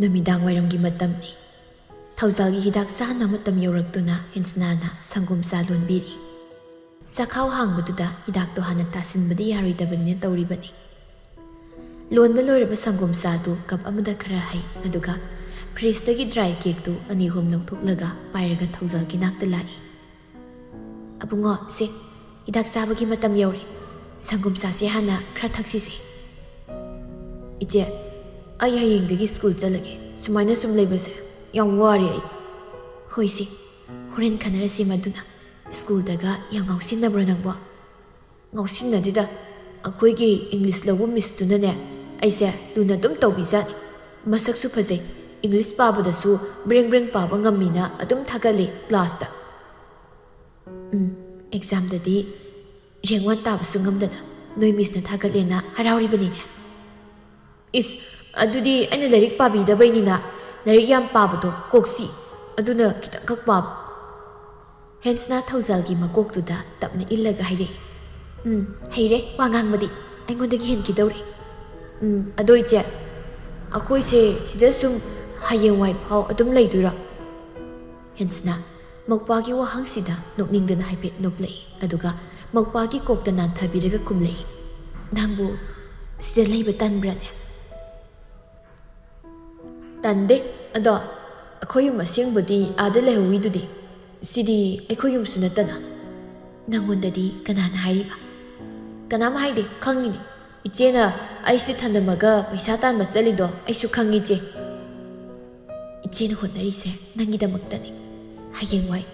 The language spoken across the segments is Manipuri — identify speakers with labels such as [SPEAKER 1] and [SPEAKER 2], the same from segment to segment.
[SPEAKER 1] ꯅꯨꯃꯤꯗꯥꯡ ꯋꯥꯏꯔꯝꯒꯤ ꯃꯇꯝꯅꯤ. ꯊꯧꯖꯥꯜꯒꯤ ꯍꯤꯗꯥꯛ ꯆꯥꯅ ꯃꯇꯝ ꯌꯧꯔꯛꯇꯨꯅ ꯍꯦꯟꯁꯅꯥꯅ ꯁꯪꯒꯣꯝ ꯆꯥ ꯂꯣꯟꯕꯤꯔꯤ. ꯆꯥꯈꯥꯎ ꯍꯥꯡꯕꯗꯨꯗ ꯍꯤꯗꯥꯛꯇꯣ ꯍꯥꯟꯅ ꯇꯥꯁꯤꯟꯕꯗꯤ ꯌꯥꯔꯣꯏꯗꯕꯅꯤꯅ ꯇꯧꯔꯤꯕꯅꯤ. ꯂꯣꯟꯕ ꯂꯣꯏꯔꯕ ꯁꯪꯒꯣꯝ ꯆꯥꯗꯨ ꯀꯞ ꯑꯃꯗ ꯈꯔ ꯍꯩ, ꯑꯗꯨꯒ ꯐ꯭ꯔꯤꯖꯇꯒꯤ ꯗ꯭ꯔꯥꯏ ꯀꯦꯛꯇꯨ 2-3 ꯂꯧꯊꯣꯛꯂꯒ ꯄꯥꯏꯔꯒ ꯊꯧꯖꯥꯜꯒꯤ ꯅꯥꯛꯇ ꯂꯥꯛꯏ. "ꯑꯕꯨꯡꯉꯣ, ꯁꯦ, ꯍꯤꯗꯥꯛ ꯆꯥꯕꯒꯤ ꯃꯇꯝ ꯌꯧꯔꯦ. ꯁꯪꯒꯣꯝ ꯆꯥꯁꯦ ꯍꯥꯟꯅ ꯈꯔ ꯊꯛꯁꯤꯁꯦ." "ꯏꯆꯦ, ꯑꯩ ꯍꯌꯦꯡꯗꯒꯤ ꯁ꯭ꯀꯨꯜ ꯆꯠꯂꯒꯦ. ꯁꯨꯃꯥꯏꯅ ꯁꯨꯝ ꯂꯩꯕꯁꯦ ꯌꯥꯝ ꯋꯥꯔꯦ ꯑꯩ." "ꯍꯣꯏ ꯁꯦ, ꯍꯣꯔꯦꯟ ꯈꯟꯅꯔꯁꯤ ꯃꯗꯨꯅ. ꯁ꯭ꯀꯨꯜꯗꯒ ꯌꯥꯝ ꯉꯥꯎꯁꯤꯟꯅꯕ꯭ꯔꯣ ꯅꯪꯕꯣ?" "ꯉꯥꯎꯁꯤꯟꯅꯗꯦꯗ. ꯑꯩꯈꯣꯏꯒꯤ ꯏꯪꯂꯤꯁ ꯂꯧꯕ ꯃꯤꯁꯇꯨꯅꯅꯦ ꯑꯩꯁꯦ ꯂꯨꯅ ꯑꯗꯨꯝ ꯇꯧꯕꯤꯖꯥꯠꯅꯤ. ꯃꯁꯛꯁꯨ ꯐꯖꯩ. ꯏꯪꯂꯤꯁ ꯄꯥꯕꯗꯁꯨ ꯕ꯭ꯔꯦꯡ ꯕ꯭ꯔꯦꯡ ꯄꯥꯕ ꯉꯝꯃꯤꯅ ꯑꯗꯨꯝ ꯊꯥꯒꯠꯂꯤ ꯀ꯭ꯂꯥꯁꯇ." "ꯑꯦꯛꯖꯥꯝꯗꯗꯤ ꯔꯦꯡ 1 ꯇꯥꯕꯁꯨ ꯉꯝꯗꯅ ꯅꯣꯏ ꯃꯤꯁꯅ ꯊꯥꯒꯠꯂꯦꯅ ꯍꯔꯥꯎꯔꯤꯕꯅꯤꯅꯦ." "ꯏꯁ, ꯑꯗꯨꯗꯤ ꯑꯩꯅ ꯂꯥꯏꯔꯤꯛ ꯄꯥꯕꯤꯗꯕꯩꯅꯤꯅ. ꯂꯥꯏꯔꯤꯛ ꯌꯥꯝ ꯄꯥꯕꯗꯣ ꯀꯣꯛꯁꯤ, ꯑꯗꯨꯅ ꯈꯤꯇꯪꯈꯛ ꯄꯥꯕ." ꯍꯦꯟꯁꯅꯥ ꯊꯧꯖꯥꯜꯒꯤ ꯃꯀꯣꯛꯇꯨꯗ ꯇꯞꯅ ꯏꯜꯂꯒ ꯍꯥꯏꯔꯛꯏ. "ꯍꯩꯔꯦ ꯋꯥ ꯉꯥꯡꯕꯗꯤ. ꯑꯩꯉꯣꯟꯗꯒꯤ ꯍꯦꯟꯈꯤꯗꯧꯔꯦ." "ꯑꯗꯣ ꯏꯆꯦ, ꯑꯩꯈꯣꯏꯁꯦ ꯁꯤꯗ ꯁꯨꯝ ꯍꯌꯦꯡꯋꯥꯏ ꯐꯥꯎ ꯑꯗꯨꯝ ꯂꯩꯗꯣꯏꯔꯣ?" ꯍꯦꯟꯁꯅꯥ ꯃꯧꯄꯥꯒꯤ ꯋꯥꯍꯪꯁꯤꯗ ꯅꯣꯛꯅꯤꯡꯗꯅ ꯍꯥꯏꯐꯦꯠ ꯅꯣꯛꯂꯛꯏ, ꯑꯗꯨꯒ ꯃꯧꯄꯥꯒꯤ ꯀꯣꯛꯇ ꯅꯥꯟꯊꯕꯤꯔꯒ ꯈꯨꯝꯂꯛꯏ. "ꯅꯪꯕꯨ ꯁꯤꯗ ꯂꯩꯕ ꯇꯟꯕ꯭ꯔꯅꯦ?" "ꯇꯟꯗꯦ. ꯑꯗꯣ ꯑꯩꯈꯣꯏ ꯌꯨꯝ ꯑꯁꯦꯡꯕꯗꯤ ꯑꯥꯗ ꯂꯩꯍꯧꯋꯤꯗꯨꯗꯤ. ꯁꯤꯗꯤ ꯑꯩꯈꯣꯏ ꯌꯨꯝꯁꯨ ꯅꯠꯇꯅ." "ꯅꯪꯉꯣꯟꯗꯗꯤ ꯀꯅꯥꯅ ꯍꯥꯏꯔꯤꯕ?" "ꯀꯅꯥꯝ ꯍꯥꯏꯗꯦ, ꯈꯪꯉꯤꯅꯤ. ꯏꯆꯦꯅ ꯑꯩꯁꯤ ꯊꯅꯝꯃꯒ ꯄꯩꯁꯥ ꯇꯥꯟꯕ ꯆꯠꯂꯤꯗꯣ ꯑꯩꯁꯨ ꯈꯪꯉꯤ ꯏꯆꯦ." "ꯏꯆꯦꯅ ꯍꯣꯠꯅꯔꯤꯁꯦ ꯅꯪꯒꯤꯗꯃꯛꯇꯅꯤ. ꯍꯌꯦꯡꯋꯥꯏ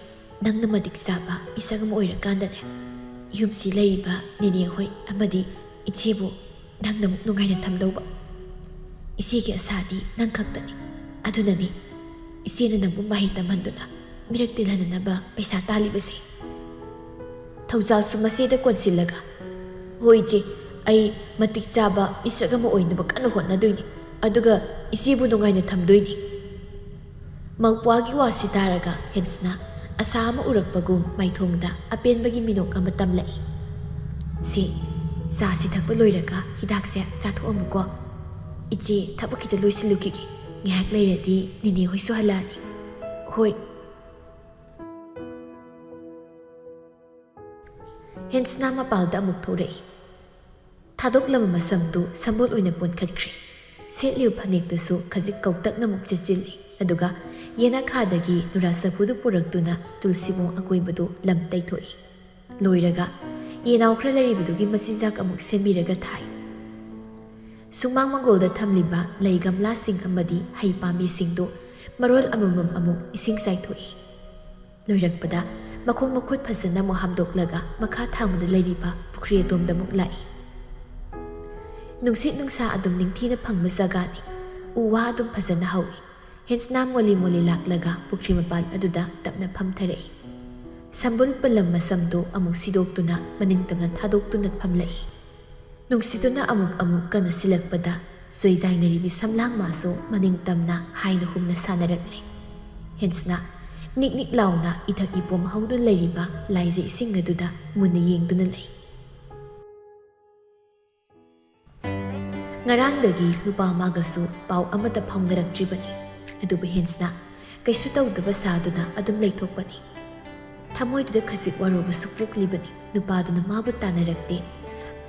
[SPEAKER 1] ꯅꯪꯅ ꯃꯇꯤꯛ ꯆꯥꯕ ꯃꯤꯁꯛ ꯑꯃ ꯑꯣꯏꯔꯀꯥꯟꯗꯅꯦ, ꯌꯨꯝꯁꯤ ꯂꯩꯔꯤꯕ ꯅꯦꯅꯦ ꯍꯣꯏ ꯑꯃꯗꯤ ꯏꯆꯦꯕꯨ ꯅꯪꯅ ꯑꯃꯨꯛ ꯅꯨꯡꯉꯥꯏꯅ ꯊꯝꯗꯧꯕ. ꯏꯆꯦꯒꯤ ꯑꯁꯥꯗꯤ ꯅꯪ ꯈꯛꯇꯅꯤ. ꯑꯗꯨꯅꯅꯤ ꯏꯆꯦꯅ ꯅꯪꯕꯨ ꯃꯍꯩ ꯇꯝꯍꯟꯗꯨꯅ ꯃꯤꯔꯛ ꯇꯤꯜꯍꯟꯅꯕ ꯄꯩꯁꯥ ꯇꯥꯜꯂꯤꯕꯁꯦ." ꯊꯧꯖꯥꯜꯁꯨ ꯃꯆꯦꯗ ꯀꯣꯟꯁꯤꯜꯂꯒ, "ꯍꯣꯏ ꯏꯆꯦ, ꯑꯩ ꯃꯇꯤꯛ ꯆꯥꯕ ꯃꯤꯁꯛ ꯑꯃ ꯑꯣꯏꯅꯕ ꯀꯟꯅ ꯍꯣꯠꯅꯗꯣꯏꯅꯤ, ꯑꯗꯨꯒ ꯏꯆꯦꯕꯨ ꯅꯨꯡꯉꯥꯏꯅ ꯊꯝꯗꯣꯏꯅꯤ." ꯃꯧꯄ꯭ꯋꯥꯒꯤ ꯋꯥꯁꯤ ꯇꯥꯔꯒ ꯍꯦꯟꯁꯅꯥ ꯑꯁꯥ ꯑꯃ ꯎꯔꯛꯄꯒꯨꯝ ꯃꯥꯏꯊꯣꯡꯗ ꯑꯄꯦꯟꯕꯒꯤ ꯃꯤꯅꯣꯛ ꯑꯃ ꯇꯝꯂꯛꯏ. "ꯁꯤ, ꯆꯥꯁꯤ ꯊꯛꯄ ꯂꯣꯏꯔꯒ ꯍꯤꯗꯥꯛꯁꯦ ꯆꯥꯊꯣꯛꯑꯝꯃꯨꯀꯣ. ꯏꯆꯦ ꯊꯕꯛ ꯈꯤꯇ ꯂꯣꯏꯁꯤꯜꯂꯨꯈꯤꯒꯦ. ꯉꯥꯏꯍꯥꯛ ꯂꯩꯔꯗꯤ ꯅꯦꯅꯦ ꯍꯣꯏꯁꯨ ꯍꯜꯂꯛꯑꯅꯤ." "ꯍꯣꯏ." ꯍꯦꯟꯁꯅꯥ ꯃꯄꯥꯜꯗ ꯑꯃꯨꯛ ꯊꯣꯔꯛꯏ. ꯊꯥꯗꯣꯛꯂꯝꯕ ꯃꯁꯝꯗꯨ ꯁꯝꯕꯣꯜ ꯑꯣꯏꯅ ꯄꯨꯟꯈꯠꯈ꯭ꯔꯦ. ꯁꯦꯠꯂꯤꯕ ꯐꯅꯦꯛꯇꯨꯁꯨ ꯈꯖꯤꯛ ꯀꯧꯇꯛꯅ ꯑꯃꯨꯛ ꯆꯦꯠꯁꯤꯜꯂꯤ, ꯑꯗꯨꯒ ꯌꯦꯅꯈꯥꯗꯒꯤ ꯅꯨꯔꯥ ꯆꯐꯨꯗꯨ ꯄꯨꯔꯛꯇꯨꯅ ꯇꯨꯜꯁꯤꯕꯣꯡ ꯑꯀꯣꯏꯕꯗꯨ ꯂꯝ ꯇꯩꯊꯣꯛꯏ. ꯂꯣꯏꯔꯒ ꯌꯦꯅꯥꯎ ꯈꯔ ꯂꯩꯔꯤꯕꯗꯨꯒꯤ ꯃꯆꯤꯟꯖꯥꯛ ꯑꯃꯨꯛ ꯁꯦꯝꯕꯤꯔꯒ ꯊꯥꯏ. ꯁꯨꯃꯥꯡ ꯃꯥꯡꯒꯣꯜꯗ ꯊꯝꯂꯤꯕ ꯂꯩ ꯒꯝꯂꯥꯁꯤꯡ ꯑꯃꯗꯤ ꯍꯩ ꯄꯥꯝꯕꯤꯁꯤꯡꯗꯨ ꯃꯔꯣꯜ ꯑꯃꯃꯝ ꯑꯃꯨꯛ ꯏꯁꯤꯡ ꯆꯥꯏꯊꯣꯛꯏ. ꯂꯣꯏꯔꯛꯄꯗ ꯃꯈꯣꯡ ꯃꯈꯨꯠ ꯐꯖꯅ ꯑꯃꯨꯛ ꯍꯥꯝꯗꯣꯛꯂꯒ ꯃꯈꯥ ꯊꯪꯕꯗ ꯂꯩꯔꯤꯕ ꯄꯨꯈ꯭ꯔꯤ ꯑꯗꯣꯝꯗ ꯑꯃꯨꯛ ꯂꯥꯛꯏ. ꯅꯨꯡꯁꯤꯠ ꯅꯨꯡꯁꯥ ꯑꯗꯨꯝ ꯅꯤꯡꯊꯤꯅ ꯐꯪꯕ ꯖꯒꯥꯅꯤ. ꯎ ꯋꯥ ꯑꯗꯨꯝ ꯐꯖꯅ ꯍꯧꯏ. ꯍꯦꯟꯁꯅꯥ ꯃꯣꯂꯤ ꯃꯣꯂꯤ ꯂꯥꯛꯂꯒ ꯄꯨꯈ꯭ꯔꯤ ꯃꯄꯥꯟ ꯑꯗꯨꯗ ꯇꯞꯅ ꯐꯝꯊꯔꯛꯏ. ꯁꯝꯕꯨꯜ ꯄꯜꯂꯝ ꯃꯁꯝꯗꯨ ꯑꯃꯨꯛ ꯁꯤꯗꯣꯛꯇꯨꯅ ꯃꯅꯤꯡ ꯇꯝꯅ ꯊꯥꯗꯣꯛꯇꯨꯅ ꯐꯝꯂꯛꯏ. ꯅꯨꯡꯁꯤꯠꯇꯨꯅ ꯑꯃꯨꯛ ꯑꯃꯨꯛ ꯀꯟꯅ ꯁꯤꯜꯂꯛꯄꯗ ꯆꯣꯏꯖꯥꯏꯅꯔꯤꯕꯤ ꯁꯝꯂꯥꯡ ꯃꯥꯁꯨ ꯃꯅꯤꯡ ꯇꯝꯅ ꯍꯥꯏꯅ ꯍꯨꯝꯅ ꯁꯥꯟꯅꯔꯛꯂꯤ. ꯍꯦꯟꯁꯅꯥ ꯅꯤꯛ ꯅꯤꯛ ꯂꯥꯎꯅ ꯏꯊꯛ ꯏꯄꯣꯝ ꯍꯧꯗꯨꯅ ꯂꯩꯔꯤꯕ ꯂꯥꯏꯖ ꯏꯁꯤꯡ ꯑꯗꯨꯗ ꯃꯨꯟꯅ ꯌꯦꯡꯗꯨꯅ ꯂꯩ. ꯉꯔꯥꯡꯗꯒꯤ ꯅꯨꯄꯥ ꯑꯃꯒꯁꯨ ꯄꯥꯎ ꯑꯃꯠꯇ ꯐꯥꯎꯅꯔꯛꯇ꯭ꯔꯤꯕꯅꯤ. ꯑꯗꯨꯕꯨ ꯍꯦꯟꯁꯅꯥ ꯀꯩꯁꯨ ꯇꯧꯗꯕ ꯁꯥꯗꯨꯅ ꯑꯗꯨꯝ ꯂꯩꯊꯣꯛꯄꯅꯤ. ꯊꯃꯣꯏꯗꯨꯗ ꯈꯖꯤꯛ ꯋꯥꯔꯧꯕꯁꯨ ꯄꯣꯛꯂꯤꯕꯅꯤ. ꯅꯨꯄꯥꯗꯨꯅ ꯃꯥꯕꯨ ꯇꯥꯟꯅꯔꯛꯇꯦ,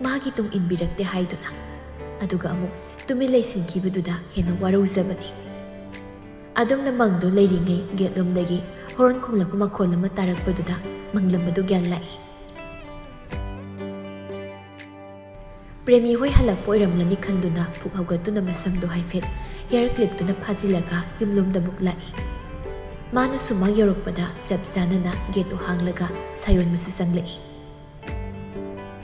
[SPEAKER 1] ꯃꯥꯒꯤ ꯇꯨꯡ ꯏꯟꯕꯤꯔꯛꯇꯦ ꯍꯥꯏꯗꯨꯅ. ꯑꯗꯨꯒ ꯑꯃꯨꯛ ꯇꯨꯃꯤꯟ ꯂꯩꯁꯤꯟꯈꯤꯕꯗꯨꯗ ꯍꯦꯟꯅ ꯋꯥꯔꯧꯖꯕꯅꯤ. ꯑꯗꯨꯝꯅ ꯃꯪꯗꯨ ꯂꯩꯔꯤꯉꯩ ꯒꯦꯠꯂꯣꯝꯗꯒꯤ ꯍꯣꯔꯣꯟ ꯈꯣꯡꯂꯛꯄ ꯃꯈꯣꯜ ꯑꯃ ꯇꯥꯔꯛꯄꯗꯨꯗ ꯃꯪꯂꯝ ꯑꯗꯨ ꯒ꯭ꯌꯥꯟ ꯂꯥꯛꯏ. ꯄ꯭ꯔꯦꯃꯤ ꯍꯣꯏ ꯍꯜꯂꯛꯄ ꯑꯣꯏꯔꯝꯂꯅꯤ ꯈꯟꯗꯨꯅ ꯐꯨꯛ ꯍꯧꯒꯠꯇꯨꯅ ꯃꯁꯝꯗꯨ ꯍꯥꯏꯐꯦꯠ ꯍꯤꯌꯔ ꯀ꯭ꯂꯤꯞꯇꯨꯅ ꯐꯥꯖꯤꯜꯂꯒ ꯌꯨꯝꯂꯣꯝꯗ ꯑꯃꯨꯛ ꯂꯥꯛꯏ. ꯃꯥꯅ ꯁꯨꯃꯥꯡ ꯌꯧꯔꯛꯄꯗ ꯆꯞ ꯆꯥꯅꯅ ꯒꯦꯠꯇꯨ ꯍꯥꯡꯂꯒ ꯁꯥꯌꯣꯟꯕꯁꯨ ꯆꯪꯂꯛꯏ.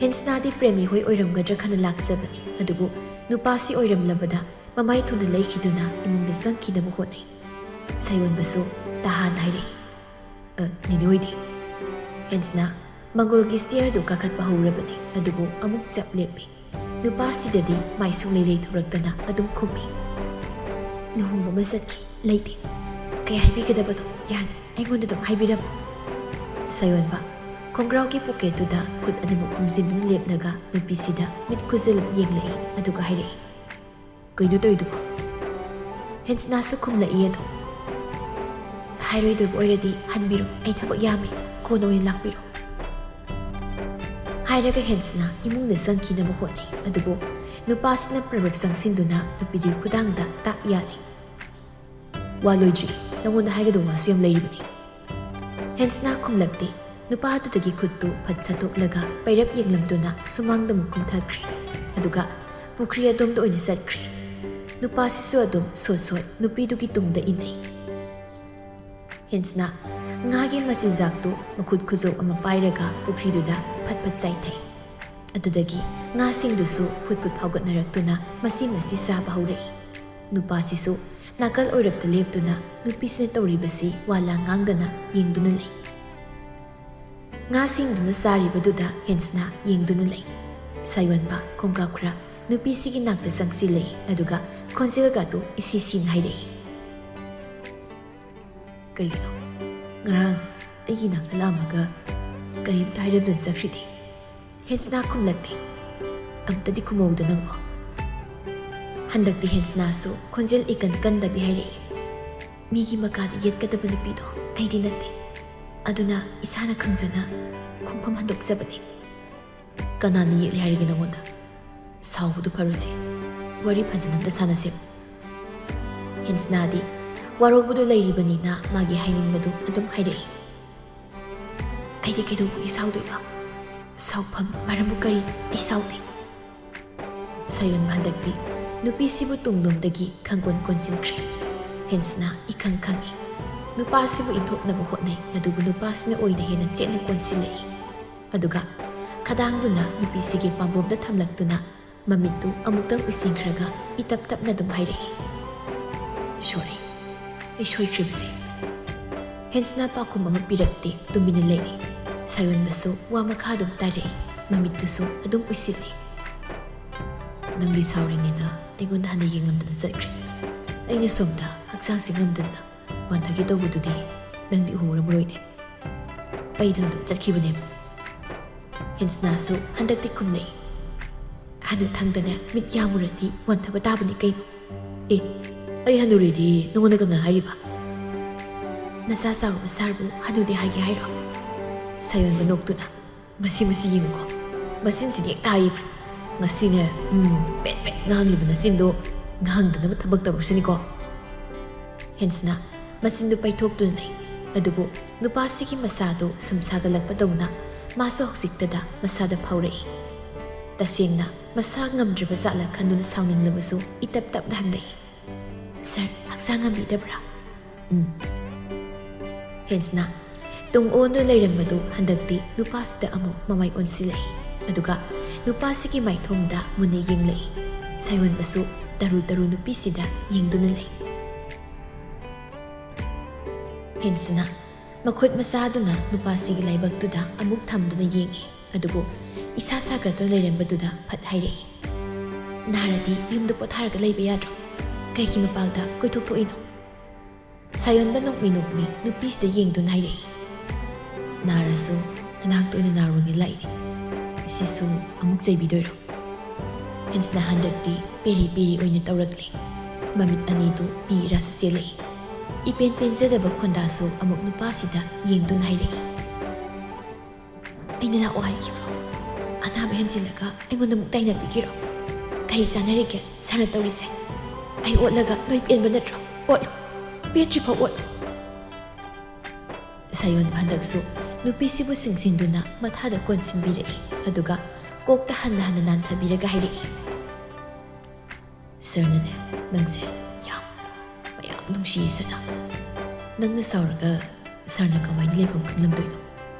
[SPEAKER 1] ꯍꯦꯟꯁꯅꯥꯗꯤ ꯄ꯭ꯔꯦꯃꯤ ꯍꯣꯏ ꯑꯣꯏꯔꯝꯒꯗ꯭ꯔꯥ ꯈꯟꯅ ꯂꯥꯛꯆꯕꯅꯤ. ꯑꯗꯨꯕꯨ ꯅꯨꯄꯥꯁꯤ ꯑꯣꯏꯔꯝꯂꯕꯗ ꯃꯃꯥꯏ ꯊꯨꯅ ꯂꯩꯈꯤꯗꯨꯅ ꯏꯃꯨꯡꯗ ꯆꯪꯈꯤꯅꯕ ꯍꯣꯠꯅꯩ. ꯁꯥꯌꯣꯟꯕꯁꯨ ꯇꯍꯥꯟ ꯍꯥꯏꯔꯛꯏ. "ꯅꯦꯅꯦ ꯍꯣꯏꯗꯤ?" ꯍꯦꯟꯁꯅꯥ ꯃꯪꯒꯣꯜꯒꯤ ꯁ꯭ꯇꯤꯌꯔꯗꯨ ꯀꯥꯈꯠꯄ ꯍꯧꯔꯕꯅꯤ, ꯑꯗꯨꯕꯨ ꯑꯃꯨꯛ ꯆꯞ ꯂꯦꯞꯄꯤ. ꯅꯨꯄꯥꯁꯤꯗꯗꯤ ꯃꯥꯏ ꯁꯨꯡꯂꯩ ꯂꯩꯊꯣꯔꯛꯇꯅ ꯑꯗꯨꯝ ꯈꯨꯝꯃꯤ. "ꯂꯨꯍꯣꯡꯕ ꯑꯃ ꯆꯠꯈꯤ, ꯂꯩꯇꯦ. ꯀꯩ ꯍꯥꯏꯕꯤꯒꯗꯕꯅꯣ ꯌꯥꯅꯤ, ꯑꯩꯉꯣꯟꯗ ꯑꯗꯨꯝ ꯍꯥꯏꯕꯤꯔꯝꯃꯨ." ꯁꯥꯌꯣꯟꯕ ꯈꯣꯡꯒ꯭ꯔꯥꯎꯒꯤ ꯄꯣꯀꯦꯠꯇꯨꯗ ꯈꯨꯠ ꯑꯅꯤꯃꯛ ꯍꯨꯝꯖꯤꯟꯗꯨꯅ ꯂꯦꯞꯂꯒ ꯅꯨꯄꯤꯁꯤꯗ ꯃꯤꯠ ꯈꯨꯖꯤꯜꯂ ꯌꯦꯡꯂꯛꯏ, ꯑꯗꯨꯒ ꯍꯥꯏꯔꯛꯏ. "ꯀꯩꯅꯣ ꯇꯧꯔꯤꯗꯨꯕꯣ?" ꯍꯦꯟꯁꯅꯥꯁꯨ ꯈꯨꯝꯂꯛꯏ ꯑꯗꯨꯝ ꯍꯥꯏꯔꯣꯏꯗꯕ ꯑꯣꯏꯔꯗꯤ ꯍꯟꯕꯤꯔꯣ ꯑꯩ ꯊꯕꯛ ꯌꯥꯝꯃꯤ ꯀꯣꯟꯅ ꯑꯣꯏꯅ ꯂꯥꯛꯄꯤꯔꯣ ꯍꯥꯏꯔꯒ ꯍꯦꯟꯁꯅ ꯏꯃꯨꯡꯗ ꯆꯪꯈꯤꯅꯕ ꯍꯣꯠꯅꯩ ꯑꯗꯨꯕꯨ ꯅꯨꯄꯥꯁꯤꯅ ꯄ꯭ꯔꯕꯞ ꯆꯪꯁꯤꯟꯗꯨꯅ ꯅꯨꯄꯤꯗꯨꯒꯤ ꯈꯨꯗꯥꯡꯗ ꯇꯥꯛ ꯌꯥꯜꯂꯤ ꯋꯥ ꯂꯣꯏꯗ꯭ꯔꯤ ꯅꯪꯉꯣꯟꯗ ꯍꯥꯏꯒꯗꯧꯕ ꯋꯥꯁꯨ ꯌꯥꯝ ꯂꯩꯔꯤꯕꯅꯤ ꯍꯦꯟꯁꯅ ꯈꯨꯝꯂꯛꯇꯦ ꯅꯨꯄꯥꯗꯨꯗꯒꯤ ꯈꯨꯠꯇꯨ ꯐꯠ ꯁꯠꯇꯣꯛꯂꯒ ꯄꯩꯔꯞ ꯌꯦꯡꯂꯝꯗꯨꯅ ꯁꯨꯃꯥꯡꯗ ꯑꯃꯨꯛ ꯀꯨꯝꯊꯈ꯭ꯔꯦ ꯑꯗꯨꯒ ꯄꯨꯈ꯭ꯔꯤ ꯑꯗꯣꯝꯗ ꯑꯣꯏꯅ ꯆꯠꯈ꯭ꯔꯦ ꯅꯨꯄꯥꯁꯤꯁꯨ ꯑꯗꯨꯝ ꯁꯣꯠ ꯅꯨꯄꯤꯗꯨꯒꯤ ꯇꯨꯡꯗ ꯏꯟꯅꯩ ꯍꯦꯟꯁꯅ ꯉꯥꯒꯤ ꯃꯆꯤꯟꯖꯥꯛꯇꯨ ꯃꯈꯨꯠ ꯈꯨꯖꯣꯛ ꯑꯃ ꯄꯥꯏꯔꯒ ꯄꯨꯈ꯭ꯔꯤꯗꯨꯗ ꯐꯠ ꯐꯠ ꯆꯥꯏꯊꯩ ꯑꯗꯨꯗꯒꯤ ꯉꯥꯁꯤꯡꯗꯨꯁꯨ ꯐꯨꯠ ꯐꯨꯠ ꯐꯥꯎꯒꯠꯅꯔꯛꯇꯨꯅ ꯃꯁꯤ ꯆꯥꯕ ꯍꯧꯔꯛꯏ ꯅꯨꯄꯥꯁꯤꯁꯨ ꯅꯥꯀꯜ ꯑꯣꯏꯔꯞꯇ ꯂꯦꯞꯇꯨꯅ ꯅꯨꯄꯤꯁꯤꯅ ꯇꯧꯔꯤꯕꯁꯤ ꯋꯥꯂꯥ ꯉꯥꯡꯗꯅ ꯌꯦꯡꯗꯨꯅ ꯂꯩ ꯉꯥꯁꯤꯡꯗꯨꯅ ꯆꯥꯔꯤꯕꯗꯨꯗ ꯍꯦꯟꯁꯅ ꯌꯦꯡꯗꯨꯅ ꯂꯩ ꯁꯥꯌꯣꯟꯕ ꯈꯣꯡꯀꯥꯞ ꯈꯔ ꯅꯨꯄꯤꯁꯤꯒꯤ ꯅꯥꯛꯇ ꯆꯪꯁꯤꯜꯂꯛꯏ ꯑꯗꯨꯒ ꯈꯣꯟꯖꯦꯜꯒꯗꯨ ꯏꯁꯤ ꯁꯤꯅ ꯍꯥꯏꯔꯛꯏ ꯀꯩꯒꯤꯅꯣ ꯉꯔꯥꯡ ꯑꯩꯒꯤ ꯅꯥꯛꯇ ꯂꯥꯛꯑꯝꯃꯒ ꯀꯔꯤꯝꯇ ꯍꯥꯏꯔꯝꯗꯅ ꯆꯠꯈ꯭ꯔꯤꯗꯤ ꯍꯦꯟꯁꯅꯥ ꯈꯨꯝꯂꯛꯇꯦ ꯑꯝꯇꯗꯤ ꯈꯨꯝꯍꯧꯗ ꯅꯪꯕꯣ ꯍꯟꯗꯛꯇꯤ ꯍꯦꯟꯁꯅꯥꯁꯨ ꯈꯣꯟꯖꯦꯜ ꯏꯀꯟ ꯀꯟꯗꯕꯤ ꯍꯥꯏꯔꯛꯏ ꯃꯤꯒꯤ ꯃꯀꯥꯗ ꯌꯦꯠꯀꯗꯕ ꯅꯨꯄꯤꯗꯣ ꯑꯩꯗꯤ ꯅꯠꯇꯦ ꯑꯗꯨꯅ ꯏꯁꯥꯅ ꯈꯪꯖꯅ ꯈꯣꯡꯐꯝ ꯍꯟꯗꯣꯛꯆꯕꯅꯤ ꯀꯅꯥꯅ ꯌꯦꯠꯂꯦ ꯍꯥꯏꯔꯒꯦ ꯅꯉꯣꯟꯗ ꯁꯥꯎꯕꯗꯨ ꯐꯔꯨꯁꯦ ꯋꯥꯔꯤ ꯐꯖꯅ ꯑꯝꯇ ꯁꯥꯟꯅꯁꯦ ꯍꯦꯟꯁꯅꯥꯗꯤ ꯋꯥꯔꯧꯕꯗꯨ ꯂꯩꯔꯤꯕꯅꯤꯅ ꯃꯥꯒꯤ ꯍꯥꯏꯅꯤꯡꯕꯗꯨ ꯑꯗꯨꯝ ꯍꯥꯏꯔꯛꯏ ꯑꯩꯗꯤ ꯀꯩꯗꯧꯕꯒꯤ ꯁꯥꯎꯗꯣꯏꯕ ꯁꯥꯎꯐꯝ ꯃꯔꯝꯕꯨ ꯀꯔꯤ ꯑꯩ ꯁꯥꯎꯗꯦ ꯁꯥꯌꯣꯟꯕ ꯍꯟꯗꯛꯇꯤ ꯅꯨꯄꯤꯁꯤꯕꯨ ꯇꯨꯡꯂꯣꯝꯗꯒꯤ ꯈꯪꯀꯣꯟ ꯀꯣꯟꯁꯤꯟꯈ꯭ꯔꯦ ꯍꯦꯟꯁꯅ ꯏꯈꯪ ꯈꯪꯏ ꯅꯨꯄꯥꯁꯤꯕꯨ ꯏꯟꯊꯣꯛꯅꯕ ꯍꯣꯠꯅꯩ ꯑꯗꯨꯕꯨ ꯅꯨꯄꯥꯁꯤꯅ ꯑꯣꯏꯅ ꯍꯦꯟꯅ ꯆꯦꯠꯅ ꯀꯣꯟꯁꯤꯜꯂꯛꯏ ꯑꯗꯨꯒ ꯈꯗꯥꯡꯗꯨꯅ ꯅꯨꯄꯤꯁꯤꯒꯤ ꯄꯥꯝꯕꯣꯝꯗ ꯊꯝꯂꯛꯇꯨꯅ ꯃꯃꯤꯠꯇꯨ ꯑꯃꯨꯛꯇꯪ ꯎꯏꯁꯤꯟꯈ꯭ꯔꯒ ꯏꯇꯞ ꯇꯞꯅ ꯑꯗꯨꯝ ꯍꯥꯏꯔꯛꯏ ꯁꯣꯔꯤ ꯑꯩ ꯁꯣꯏꯈ꯭ꯔꯤꯕꯁꯦ ꯍꯦꯟꯁꯅ ꯄꯥꯎꯈꯨꯝ ꯑꯃ ꯄꯤꯔꯛꯇꯦ ꯇꯨꯃꯤꯟꯅ ꯂꯩꯔꯤ ꯁꯥꯌꯣꯟꯕꯁꯨ ꯋꯥ ꯃꯈꯥ ꯑꯗꯨꯝ ꯇꯥꯔꯛꯏ ꯃꯃꯤꯠꯇꯨꯁꯨ ꯑꯗꯨꯝ ꯎꯏꯁꯤꯜꯂꯤ ꯅꯪꯗꯤ ꯁꯥꯎꯔꯤꯅꯤꯅ ꯑꯩꯉꯣꯟꯗ ꯍꯟꯅ ꯌꯦꯡꯂꯝꯗꯅ ꯆꯠꯈ꯭ꯔꯦ ꯑꯩꯅ ꯁꯣꯝꯗ ꯍꯛꯆꯥꯡꯁꯤ ꯉꯝꯗꯅ ꯋꯥꯟꯊꯒꯦ ꯇꯧꯕꯗꯨꯗꯤ ꯅꯪꯗꯤ ꯎꯍꯧꯔꯝꯃꯔꯣꯏꯅꯦ ꯄꯩꯗꯨꯅ ꯑꯗꯨꯝ ꯆꯠꯈꯤꯕꯅꯦꯕ ꯍꯦꯟꯁꯅꯥꯁꯨ ꯍꯟꯗꯛꯇꯤ ꯈꯨꯝꯂꯛꯏ ꯍꯅꯨ ꯊꯪꯗꯅ ꯃꯤꯠ ꯌꯥꯝꯃꯨꯔꯗꯤ ꯋꯥꯟꯊꯕ ꯇꯥꯕꯅꯤ ꯀꯩꯅꯣ ꯑꯩ ꯍꯅꯨꯔꯦꯗꯤ ꯅꯉꯣꯟꯗ ꯀꯅꯥ ꯍꯥꯏꯔꯤꯕ ꯅꯆꯥ ꯆꯥꯎꯔꯕ ꯁꯥꯔꯕꯨ ꯍꯅꯨꯗꯦ ꯍꯥꯏꯒꯦ ꯍꯥꯏꯔꯣ ꯁꯥꯌꯣꯟꯕ ꯅꯣꯛꯇꯨꯅ ꯃꯁꯤ ꯌꯦꯡꯉꯨꯀꯣ ꯃꯆꯤꯟꯁꯤꯗꯤ ꯍꯦꯛꯇ ꯍꯥꯏꯌꯦꯕ ꯉꯁꯤꯅꯦ ꯄꯦꯠ ꯄꯦꯠ ꯉꯥꯡꯂꯤꯕ ꯅꯆꯤꯟꯗꯣ ꯉꯥꯡꯗꯅꯕ ꯊꯕꯛ ꯇꯧꯔꯛꯁꯅꯤꯀꯣ ꯍꯦꯟꯁꯅ ꯃꯆꯤꯟꯗꯨ ꯄꯩꯊꯣꯛꯇꯨꯅ ꯂꯩ ꯑꯗꯨꯕꯨ ꯅꯨꯄꯥꯁꯤꯒꯤ ꯃꯁꯥꯗꯨ ꯁꯨꯝ ꯁꯥꯒꯠꯂꯛꯄꯗꯧꯅ ꯃꯥꯁꯨ ꯍꯧꯖꯤꯛꯇꯗ ꯃꯁꯥꯗ ꯐꯥꯎꯔꯛꯏ ꯇꯁꯦꯡꯅ ꯃꯁꯥ ꯉꯝꯗ꯭ꯔꯕ ꯖꯥꯠꯂ ꯈꯟꯗꯨꯅ ꯁꯥꯎꯅꯤꯡꯂꯕꯁꯨ ꯏꯇꯞ ꯇꯞꯅ ꯍꯪꯂꯛꯏ ꯁꯥꯔ ꯍꯛꯆꯥꯡ ꯉꯝꯕꯤꯗꯕ꯭ꯔꯥ ꯍꯦꯟꯁꯅ ꯇꯨꯡ ꯑꯣꯟꯗꯨꯅ ꯂꯩꯔꯝꯕꯗꯨ ꯍꯟꯗꯛꯇꯤ ꯅꯨꯄꯥꯁꯤꯗ ꯑꯃꯨꯛ ꯃꯃꯥꯏ ꯑꯣꯟꯁꯤꯜꯂꯛꯏ ꯑꯗꯨꯒ ꯅꯨꯄꯥꯁꯤꯒꯤ ꯃꯥꯏꯊꯣꯡꯗ ꯃꯨꯟꯅ ꯌꯦꯡꯂꯛꯏ ꯁꯥꯌꯣꯟꯕꯁꯨ ꯇꯔꯨ ꯅꯨꯄꯤꯁꯤꯗ ꯌꯦꯡꯗꯨꯅ ꯂꯩ ꯍꯦꯟꯁꯅ ꯃꯈꯨꯠ ꯃꯆꯥꯗꯨꯅ ꯅꯨꯄꯥꯁꯤꯒꯤ ꯂꯥꯏꯕꯛꯇꯨꯗ ꯑꯃꯨꯛ ꯊꯝꯗꯨꯅ ꯌꯦꯡꯉꯤ ꯑꯗꯨꯕꯨ ꯏꯁꯥ ꯁꯥꯒꯠꯇꯨꯅ ꯂꯩꯔꯝꯕꯗꯨꯗ ꯐꯠ ꯍꯥꯏꯔꯛꯏ ꯅꯥꯔꯗꯤ ꯌꯨꯝꯗ ꯄꯣꯊꯥꯔꯒ ꯂꯩꯕ ꯌꯥꯗ꯭ꯔꯣ ꯀꯩꯒꯤ ꯃꯄꯥꯜꯗ ꯀꯣꯏꯊꯣꯛꯊꯣꯛꯏꯅꯣ ꯁꯥꯌꯣꯟꯕ ꯅꯣꯛꯃꯤ ꯅꯨꯄꯤꯁꯤꯗ ꯌꯦꯡꯗꯨꯅ ꯍꯥꯏꯔꯛꯏ ꯅꯥꯔꯁꯨ ꯅꯅꯥꯛꯇ ꯑꯣꯏꯅ ꯅꯥꯔꯨꯅꯤ ꯂꯥꯛꯏꯅꯤ ꯁꯤꯁꯨ ꯑꯃꯨꯛ ꯆꯩꯕꯤꯗꯣꯏꯔꯣ ꯍꯦꯟꯁꯅ ꯍꯟꯗꯛꯇꯤ ꯄꯦꯔꯤ ꯑꯣꯏꯅ ꯇꯧꯔꯛꯂꯤ ꯃꯃꯤꯠ ꯑꯅꯤꯗꯨ ꯄꯤꯔꯁꯨ ꯆꯦꯜꯂꯛꯏ ꯏꯄꯦꯟ ꯄꯦꯟꯖꯗꯕ ꯈꯣꯟꯗꯥꯁꯨ ꯑꯃꯨꯛ ꯅꯨꯄꯥꯁꯤꯗ ꯌꯦꯡꯗꯨꯅ ꯍꯥꯏꯔꯛꯏ ꯑꯩꯅ ꯂꯥꯛꯑꯣ ꯍꯥꯏꯈꯤꯕ꯭ꯔꯣ ꯑꯅꯥꯕ ꯍꯦꯟꯖꯤꯜꯂꯒ ꯑꯩꯉꯣꯟꯗ ꯑꯃꯨꯛ ꯇꯥꯏꯅꯕꯤꯒꯤꯔꯣ ꯀꯔꯤ ꯆꯥꯅꯔꯤꯒꯦ ꯁꯥꯔꯅ ꯇꯧꯔꯤꯁꯦ ꯑꯩ ꯑꯣꯠꯂꯒ ꯅꯣꯏ ꯄꯦꯟꯕ ꯅꯠꯇ꯭ꯔꯣ ꯑꯣꯠꯂꯣ ꯄꯦꯟꯗ꯭ꯔꯤꯐꯥꯎ ꯑꯣꯠꯂꯣ ꯁꯥꯌꯣꯟꯕ ꯍꯟꯗꯛꯁꯨ ꯅꯨꯄꯤꯁꯤꯕꯨ ꯁꯤꯡꯁꯤꯟꯗꯨꯅ ꯃꯊꯥꯗ ꯀꯣꯟꯁꯤꯟꯕꯤꯔꯛꯏ ꯑꯗꯨꯒ ꯀꯣꯛꯇ ꯍꯟꯅ ꯅꯥꯟꯊꯕꯤꯔꯒ ꯍꯥꯏꯔꯛꯏ ꯁꯥꯔꯅꯅꯦ ꯅꯪꯁꯦ ꯃꯌꯥꯝ ꯅꯨꯡꯁꯤꯌꯦ ꯁꯅꯥ ꯅꯪꯅ ꯁꯥꯎꯔꯒ ꯁꯥꯔꯅ ꯀꯃꯥꯏꯅ ꯂꯩꯐꯝ ꯈꯪꯂꯝꯗꯣꯏꯅꯣ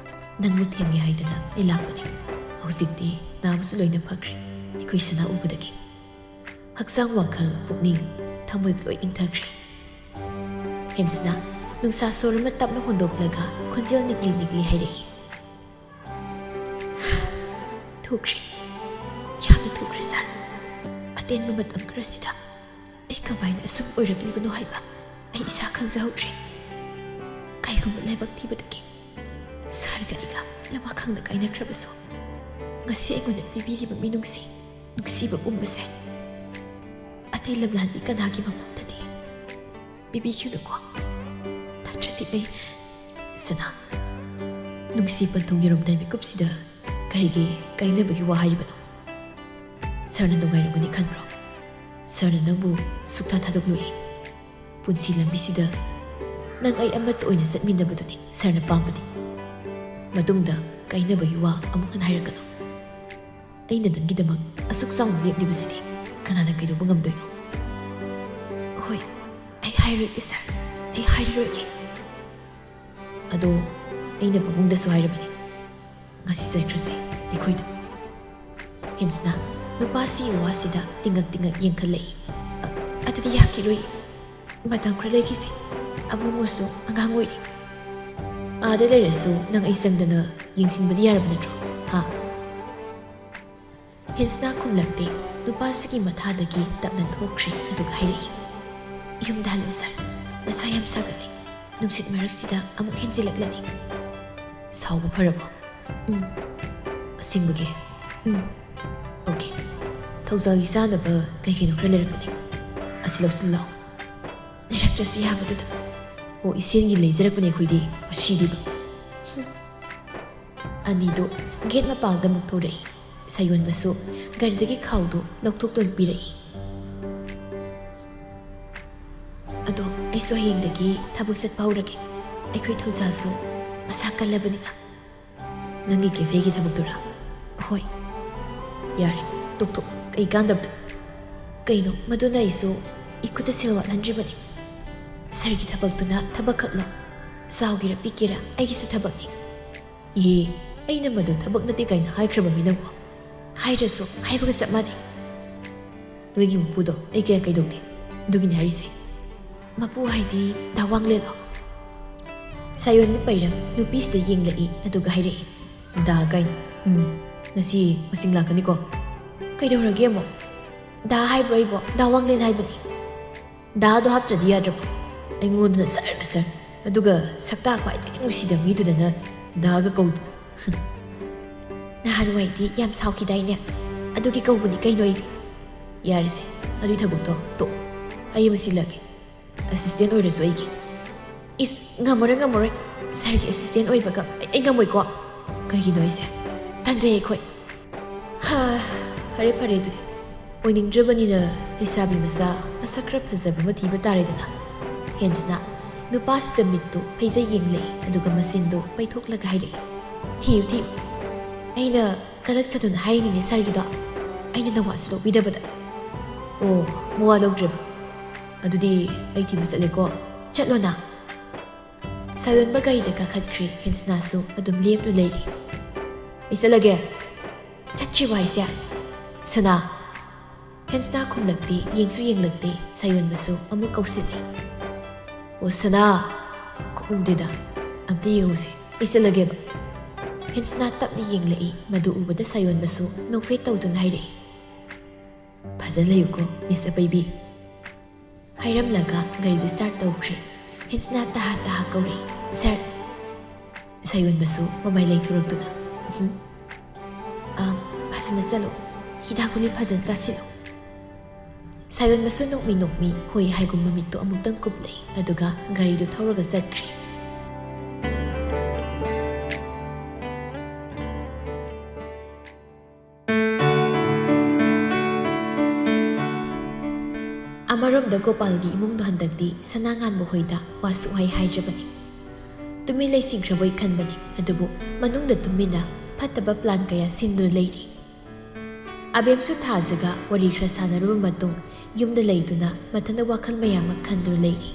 [SPEAKER 1] ꯅꯪꯕꯨ ꯊꯦꯝꯒꯦ ꯍꯥꯏꯗꯅ ꯑꯩ ꯂꯥꯛꯄꯅꯦ ꯍꯧꯖꯤꯛꯇꯤ ꯅꯥꯕꯁꯨ ꯂꯣꯏꯅ ꯐꯈ꯭ꯔꯦ ꯑꯩꯈꯣꯏ ꯁꯅꯥ ꯎꯕꯗꯒꯤ ꯍꯛꯆꯥꯡ ꯋꯥꯈꯜ ꯄꯨꯛꯅꯤꯡ ꯊꯃꯣꯏꯒ ꯂꯣꯏ ꯏꯪꯊꯈ꯭ꯔꯦ ꯍꯦꯟꯁꯅ ꯅꯨꯡꯁꯥ ꯁꯣꯔ ꯑꯃ ꯇꯞꯅ ꯍꯣꯟꯗꯣꯛꯂꯒ ꯈꯣꯟꯖꯦꯜ ꯅꯤꯛꯂꯤ ꯍꯥꯏꯔꯛꯏ ꯊꯨꯈ꯭ꯔꯦ ꯌꯥꯝꯅ ꯊꯨꯈ꯭ꯔꯦ ꯁꯥꯔ ꯑꯇꯦꯟꯕ ꯃꯇꯝ ꯈꯔꯁꯤꯗ ꯑꯩ ꯀꯃꯥꯏꯅ ꯑꯁꯨꯝ ꯑꯣꯏꯔꯛꯂꯤꯕꯅꯣ ꯍꯥꯏꯕ ꯑꯩ ꯏꯁꯥ ꯈꯪꯖꯍꯧꯗ꯭ꯔꯦ ꯀꯩꯒꯨꯝꯕ ꯂꯥꯏꯕꯛ ꯊꯤꯕꯗꯒꯤ ꯁꯥꯔꯒ ꯑꯩꯒ ꯂꯃꯥꯈꯪꯗ ꯀꯥꯏꯅꯈ꯭ꯔꯕꯁꯨ ꯉꯁꯤ ꯑꯩꯉꯣꯟꯗ ꯄꯤꯕꯤꯔꯤꯕ ꯅꯨꯡꯁꯤꯕ ꯎꯝꯕꯁꯦ ꯑꯇꯩ ꯂꯝꯂꯥꯟꯕꯤ ꯀꯅꯥꯒꯤ ꯃꯐꯝꯗꯗꯤ ꯄꯤꯕꯤꯈꯤꯕꯅꯨꯀꯣ ꯅꯠꯇ꯭ꯔꯗꯤ ꯑꯩ ꯁꯅꯥ ꯅꯨꯡꯁꯤ ꯄꯟꯊꯨꯡ ꯌꯧꯔꯝꯗꯥꯏ ꯃꯤꯀꯨꯞꯁꯤꯗ ꯀꯔꯤꯒꯤ ꯀꯥꯏꯅꯕꯒꯤ ꯋꯥ ꯍꯥꯏꯔꯤꯕꯅꯣ ꯁꯥꯔꯅ ꯅꯨꯡꯉꯥꯏꯔꯝꯒꯅꯤ ꯈꯟꯕ꯭ꯔꯣ ꯁꯥꯔꯅ ꯅꯪꯕꯨ ꯁꯨꯛꯊꯥ ꯊꯥꯗꯣꯛꯂꯣꯏ ꯄꯨꯟꯁꯤ ꯂꯝꯕꯤꯁꯤꯗ ꯅꯪ ꯑꯩ ꯑꯃꯠꯇ ꯑꯣꯏꯅ ꯆꯠꯃꯤꯟꯅꯕꯗꯨꯅꯤ ꯁꯥꯔꯅ ꯄꯥꯝꯕꯗꯤ ꯃꯇꯨꯡꯗ ꯀꯥꯏꯅꯕꯒꯤ ꯋꯥ ꯑꯃꯨꯛ ꯍꯟꯅ ꯍꯥꯏꯔꯛꯀꯅꯨ ꯑꯩꯅ ꯅꯪꯒꯤꯗꯃꯛ ꯑꯁꯨꯛ ꯆꯥꯎꯅ ꯂꯦꯞꯂꯤꯕꯁꯤꯗꯤ ꯀꯅꯥꯅ ꯀꯩꯗꯧꯕ ꯉꯝꯗꯣꯏꯅꯣ ꯍꯣꯏ ꯑꯩ ꯍꯥꯏꯔꯣꯏꯒꯦ ꯁꯥꯔ ꯑꯩ ꯍꯥꯏꯔꯔꯣꯏꯒꯦ ꯑꯗꯣ ꯑꯩꯅ ꯄꯥꯕꯨꯡꯗꯁꯨ ꯍꯥꯏꯔꯕꯅꯤ ꯉꯁꯤ ꯆꯠꯈ꯭ꯔꯁꯤ ꯑꯩꯈꯣꯏꯗꯣ ꯍꯦꯟꯁꯅ ꯅꯨꯄꯥꯁꯤꯒꯤ ꯋꯥꯁꯤꯗ ꯇꯤꯡꯉꯛ ꯇꯤꯡꯉꯛ ꯌꯦꯡꯈꯠꯂꯛꯏ ꯑꯗꯨꯗꯤ ꯌꯥꯈꯤꯔꯣꯏ ꯃꯇꯝ ꯈꯔ ꯂꯩꯈꯤꯁꯤ ꯑꯕꯨꯡꯉꯣꯁꯨ ꯑꯉꯥꯡ ꯑꯣꯏꯔꯤ ꯑꯥꯗ ꯂꯩꯔꯁꯨ ꯅꯪ ꯑꯩ ꯆꯪꯗꯅ ꯌꯦꯡꯁꯤꯟꯕꯗꯤ ꯌꯥꯔꯕ ꯅꯠꯇ꯭ꯔꯣ ꯍꯥ ꯍꯦꯟꯁꯅ ꯈꯨꯝꯂꯛꯇꯦ ꯅꯨꯄꯥꯁꯤꯒꯤ ꯃꯊꯥꯗꯒꯤ ꯇꯞꯅ ꯊꯣꯛꯈ꯭ꯔꯦ ꯑꯗꯨꯒ ꯍꯥꯏꯔꯛꯏ ꯌꯨꯝꯗ ꯍꯜꯂꯨ ꯁꯥꯔ ꯅꯁꯥ ꯌꯥꯝ ꯁꯥꯒꯠꯂꯤ ꯅꯨꯡꯁꯤꯠ ꯃꯔꯛꯁꯤꯗ ꯑꯃꯨꯛ ꯍꯦꯟꯖꯤꯜꯂꯛꯂꯅꯤ ꯁꯥꯎꯕ ꯐꯔꯕꯣ ꯑꯁꯦꯡꯕꯒꯤ ꯑꯣꯀꯦ ꯊꯧꯖꯥꯜꯒꯤ ꯆꯥꯅꯕ ꯀꯩ-ꯀꯩꯅꯣ ꯈꯔ ꯂꯩꯔꯛꯄꯅꯤ ꯑꯁꯤ ꯂꯧꯁꯤꯜ ꯂꯥꯎ ꯂꯩꯔꯛꯇ꯭ꯔꯁꯨ ꯌꯥꯕꯗꯨꯗ ꯑꯣ ꯏꯁꯦꯟꯒꯤ ꯂꯩꯖꯔꯛꯄꯅꯦ ꯑꯩꯈꯣꯏꯗꯤ ꯁꯤꯗꯤꯕ ꯑꯅꯤꯗꯣ ꯒꯦꯠ ꯃꯄꯥꯟꯗ ꯑꯃꯨꯛ ꯊꯣꯔꯛꯏ ꯁꯥꯌꯣꯟꯕꯁꯨ ꯒꯥꯔꯤꯗꯒꯤ ꯈꯥꯎꯗꯣ ꯂꯧꯊꯣꯛꯇꯨꯅ ꯄꯤꯔꯛꯏ ꯑꯗꯣ ꯑꯩꯁꯨ ꯍꯌꯦꯡꯗꯒꯤ ꯊꯕꯛ ꯆꯠꯄ ꯍꯧꯔꯒꯦ ꯑꯩꯈꯣꯏ ꯊꯧꯖꯥꯜꯁꯨ ꯃꯁꯥ ꯀꯜꯂꯕꯅꯤꯅ ꯅꯪꯒꯤ ꯀꯦꯐꯦꯒꯤ ꯊꯕꯛꯇꯨꯔꯥ ꯍꯣꯏ ꯌꯥꯔꯦ ꯇꯣꯛꯊꯣꯛ ꯀꯩ ꯀꯥꯟꯗꯕꯗ ꯀꯩꯅꯣ ꯃꯗꯨꯅ ꯑꯩꯁꯨ ꯏꯈꯨꯠꯇ ꯁꯦꯜ ꯋꯥꯠꯍꯟꯗ꯭ꯔꯤꯕꯅꯤ ꯁꯥꯔꯒꯤ ꯊꯕꯛꯇꯨꯅ ꯊꯕꯛꯈꯛꯂꯣ ꯆꯥꯎꯒꯦꯔꯥ ꯄꯤꯛꯀꯦꯔꯥ ꯑꯩꯒꯤꯁꯨ ꯊꯕꯛꯅꯤ ꯑꯩꯅ ꯃꯗꯨ ꯊꯕꯛ ꯅꯠꯇꯦ ꯀꯥꯏꯅ ꯍꯥꯏꯈ꯭ꯔꯕ ꯃꯤꯅꯪꯕꯣ ꯍꯥꯏꯗ꯭ꯔꯁꯨ ꯍꯥꯏꯕꯒ ꯆꯞ ꯃꯥꯟꯅꯩ ꯅꯣꯏꯒꯤ ꯃꯄꯨꯗꯣ ꯑꯩ ꯀꯌꯥ ꯀꯩꯗꯧꯗꯦ ꯑꯗꯨꯒꯤꯅꯤ ꯍꯥꯏꯔꯤꯁꯦ ꯃꯄꯨ ꯍꯥꯏꯗꯤ ꯗꯥꯋꯥꯡꯂꯦꯟꯂꯣ ꯁꯥꯌꯣꯟꯕ ꯄꯩꯔꯝ ꯅꯨꯄꯤꯁꯤꯗ ꯌꯦꯡꯂꯛꯏ ꯑꯗꯨꯒ ꯍꯥꯏꯔꯛꯏ ꯗꯥ ꯀꯥꯏꯅ ꯉꯁꯤ ꯃꯁꯤꯡ ꯂꯥꯛꯀꯅꯤꯀꯣ ꯀꯩꯗꯧꯔꯒꯦ ꯑꯃꯨꯛ ꯗꯥ ꯍꯥꯏꯕ꯭ꯔꯣ ꯑꯩꯕꯣ ꯗꯥꯋꯥꯡꯂꯦꯟ ꯍꯥꯏꯕꯅꯤ ꯗꯥꯗꯣ ꯍꯥꯞꯇ꯭ꯔꯗꯤ ꯌꯥꯗ꯭ꯔꯕꯣ ꯑꯩꯉꯣꯟꯗꯅ ꯁꯥꯔ ꯑꯗꯨꯒ ꯁꯛꯇꯥ ꯈ꯭ꯋꯥꯏꯗꯒꯤ ꯅꯨꯡꯁꯤꯗꯕ ꯃꯤꯗꯨꯗꯅ ꯗꯥꯒ ꯀꯧꯗꯅ ꯅꯍꯥꯟꯋꯥꯏꯗꯤ ꯌꯥꯝ ꯁꯥꯎꯈꯤꯗꯥꯏꯅꯦ ꯑꯗꯨꯒꯤ ꯀꯧꯕꯅꯤ ꯀꯩꯅꯣ ꯑꯩꯗꯤ ꯌꯥꯔꯁꯦ ꯑꯗꯨꯒꯤ ꯊꯕꯛꯇꯣ ꯇꯣꯛꯑꯣ ꯑꯩ ꯑꯃ ꯁꯤꯜꯂꯒꯦ ꯑꯦꯁꯤꯁꯇꯦꯟ ꯑꯣꯏꯔꯁꯨ ꯑꯩꯒꯤ ꯏꯁ ꯉꯝꯃꯔꯣꯏ ꯁꯥꯔꯒꯤ ꯑꯦꯁꯤꯁꯇꯦꯟ ꯑꯣꯏꯕꯒ ꯑꯩ ꯉꯝꯃꯣꯏꯀꯣ ꯀꯩꯒꯤꯅꯣ ꯑꯩꯁꯦ ꯇꯟꯖꯩ ꯑꯩꯈꯣꯏ ꯐꯔꯦ ꯑꯗꯨꯗꯤ ꯑꯣꯏꯅꯤꯡꯗ꯭ꯔꯕꯅꯤꯅ ꯂꯩꯁꯥꯕꯤ ꯃꯆꯥ ꯃꯁꯛ ꯈꯔ ꯐꯖꯕ ꯑꯃ ꯊꯤꯕ ꯇꯥꯔꯦꯗꯅ ꯍꯦꯟꯁꯅ ꯅꯨꯄꯥꯁꯤꯗ ꯃꯤꯠꯇꯨ ꯐꯩꯖꯩ ꯌꯦꯡꯂꯛꯏ ꯑꯗꯨꯒ ꯃꯆꯤꯟꯗꯨ ꯄꯩꯊꯣꯛꯂꯒ ꯍꯥꯏꯔꯛꯏ ꯊꯤꯌꯨ ꯑꯩꯅ ꯀꯂꯛ ꯁꯗꯨꯅ ꯍꯥꯏꯔꯤꯅꯤꯅꯦ ꯁꯥꯔꯒꯤꯗꯣ ꯑꯩꯅ ꯅꯋꯥꯁꯨ ꯂꯧꯕꯤꯗꯕꯗ ꯑꯣ ꯃꯋꯥ ꯂꯧꯗ꯭ꯔꯦꯕ ꯑꯗꯨꯗꯤ ꯑꯩ ꯊꯤꯕ ꯆꯠꯂꯦꯀꯣ ꯆꯠꯂꯣꯅ ꯁꯥꯌꯣꯟꯕ ꯒꯥꯔꯤꯗ ꯀꯥꯈꯠꯈ꯭ꯔꯦ ꯍꯦꯟꯁꯅꯥꯁꯨ ꯑꯗꯨꯝ ꯂꯦꯞꯇꯨ ꯂꯩꯔꯤ ꯑꯩ ꯆꯠꯂꯒꯦ ꯆꯠꯇ꯭ꯔꯤꯕ ꯍꯥꯏꯁꯦ ꯁꯅꯥ ꯍꯦꯟꯁꯅꯥ ꯈꯨꯝꯂꯛꯇꯦ ꯌꯦꯡꯁꯨ ꯌꯦꯡꯂꯛꯇꯦ ꯁꯥꯌꯣꯟꯕꯁꯨ ꯑꯃꯨꯛ ꯀꯧꯁꯤꯜꯂꯤ ꯑꯣ ꯁꯅꯥ ꯈꯨꯝꯗꯦꯗ ꯑꯝꯇ ꯌꯦꯡꯉꯨꯁꯦ ꯑꯩ ꯆꯠꯂꯒꯦꯕ ꯍꯦꯟꯁꯅꯥ ꯇꯞꯅ ꯌꯦꯡꯂꯛꯏ ꯃꯗꯨ ꯎꯕꯗ ꯁꯥꯌꯣꯟꯕꯁꯨ ꯅꯣꯛꯐꯦꯠ ꯇꯧꯗꯨꯅ ꯍꯥꯏꯔꯛꯏ ꯐꯖꯅ ꯂꯩꯌꯨꯀꯣ ꯃꯤꯁ ꯑꯄꯩꯕꯤ ꯍꯥꯏꯔꯝꯂꯒ ꯒꯥꯔꯤꯗꯨ ꯁ꯭ꯇꯥꯔꯠ ꯇꯧꯈ꯭ꯔꯦ ꯍꯦꯟꯁꯅꯥ ꯇꯍꯥ ꯀꯧꯔꯛꯏ ꯁꯥꯔ ꯁꯥꯌꯣꯟꯕꯁꯨ ꯃꯃꯥꯏ ꯂꯩꯊꯣꯔꯛꯇꯨꯅ ꯐꯖꯅ ꯆꯠꯂꯣ ꯍꯤꯗꯥꯛ ꯒꯨꯂꯤ ꯐꯖꯅ ꯆꯥꯁꯤꯜꯂꯣ ꯁꯥꯌꯣꯟꯕꯁꯨ ꯅꯣꯛꯃꯤ ꯍꯣꯏ ꯍꯥꯏꯒꯨꯝ ꯃꯃꯤꯠꯇꯨ ꯑꯃꯨꯛꯇꯪ ꯀꯨꯞꯂꯛꯏ ꯑꯗꯨꯒ ꯒꯥꯔꯤꯗꯨ ꯊꯧꯔꯒ ꯆꯠꯈ꯭ꯔꯦ ꯑꯃꯔꯣꯝꯗ ꯒꯣꯄꯥꯜꯒꯤ ꯏꯃꯨꯡꯗꯣ ꯍꯟꯗꯛꯇꯤ ꯁꯅꯥ ꯉꯥꯟꯕ ꯍꯣꯏꯗ ꯋꯥꯁꯨ ꯍꯥꯏꯗ꯭ꯔꯕꯅꯤ ꯇꯨꯃꯤꯟ ꯂꯩꯁꯤꯡꯈ꯭ꯔꯕꯣꯏ ꯈꯟꯕꯅꯤ ꯑꯗꯨꯕꯨ ꯃꯅꯨꯡꯗ ꯇꯨꯃꯤꯟꯅ ꯐꯠꯇꯕ ꯄ꯭ꯂꯥꯟ ꯀꯌꯥ ꯁꯤꯟꯗꯨꯅ ꯂꯩꯔꯤ ꯑꯕꯦꯝꯁꯨ ꯊꯥꯖꯒ ꯋꯥꯔꯤ ꯈꯔ ꯁꯥꯟꯅꯔꯨꯕ ꯃꯇꯨꯡ ꯌꯨꯝꯗ ꯂꯩꯗꯨꯅ ꯃꯊꯟꯇ ꯋꯥꯈꯜ ꯃꯌꯥꯝ ꯑꯃ ꯈꯟꯗꯨꯅ ꯂꯩꯔꯤ